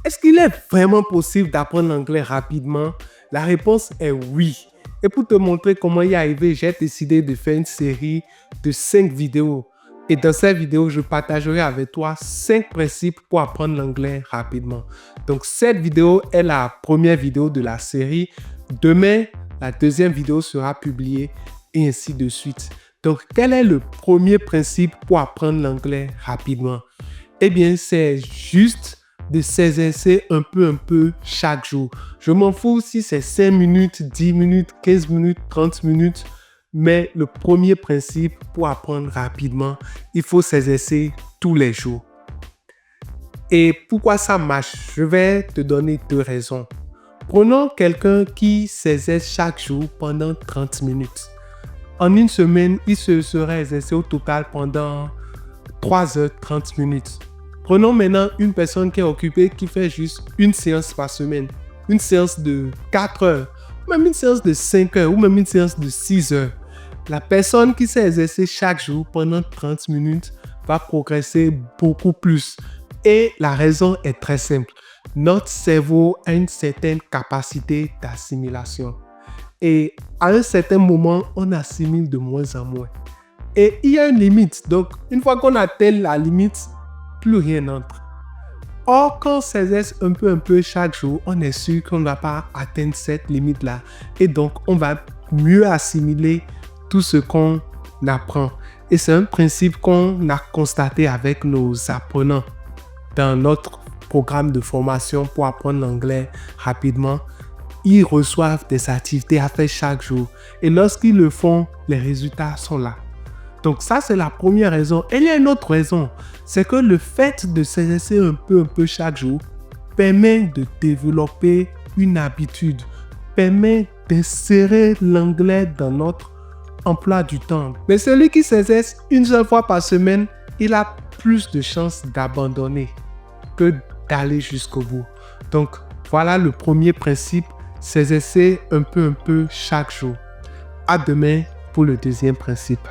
Est-ce qu'il est vraiment possible d'apprendre l'anglais rapidement? La réponse est oui. Et pour te montrer comment y arriver, j'ai décidé de faire une série de 5 vidéos. Et dans cette vidéo, je partagerai avec toi 5 principes pour apprendre l'anglais rapidement. Donc, cette vidéo est la première vidéo de la série. Demain, la deuxième vidéo sera publiée et ainsi de suite. Donc, quel est le premier principe pour apprendre l'anglais rapidement? Eh bien, c'est juste de s'exercer un peu chaque jour. Je m'en fous si c'est 5 minutes, 10 minutes, 15 minutes, 30 minutes. Mais le premier principe pour apprendre rapidement, il faut s'exercer tous les jours. Et pourquoi ça marche? Je vais te donner 2 raisons. Prenons quelqu'un qui s'exerce chaque jour pendant 30 minutes. En une semaine, il se serait exercé au total pendant 3 heures 30 minutes. Prenons maintenant une personne qui est occupée, qui fait juste une séance par semaine. Une séance de 4 heures, même une séance de 5 heures, ou même une séance de 6 heures. La personne qui s'est exercée chaque jour pendant 30 minutes va progresser beaucoup plus. Et la raison est très simple. Notre cerveau a une certaine capacité d'assimilation. Et à un certain moment, on assimile de moins en moins. Et il y a une limite. Donc, une fois qu'on atteint la limite, plus rien n'entre. Or, quand on s'exerce un peu chaque jour, on est sûr qu'on ne va pas atteindre cette limite-là. Et donc, on va mieux assimiler tout ce qu'on apprend. Et c'est un principe qu'on a constaté avec nos apprenants dans notre programme de formation pour apprendre l'anglais rapidement. Ils reçoivent des activités à faire chaque jour. Et lorsqu'ils le font, les résultats sont là. Donc ça, c'est la première raison. Et il y a une autre raison. C'est que le fait de s'exercer un peu chaque jour permet de développer une habitude, permet d'insérer l'anglais dans notre emploi du temps. Mais celui qui s'exerce une seule fois par semaine, il a plus de chances d'abandonner que d'aller jusqu'au bout. Donc, voilà le premier principe, s'exercer un peu chaque jour. À demain pour le deuxième principe.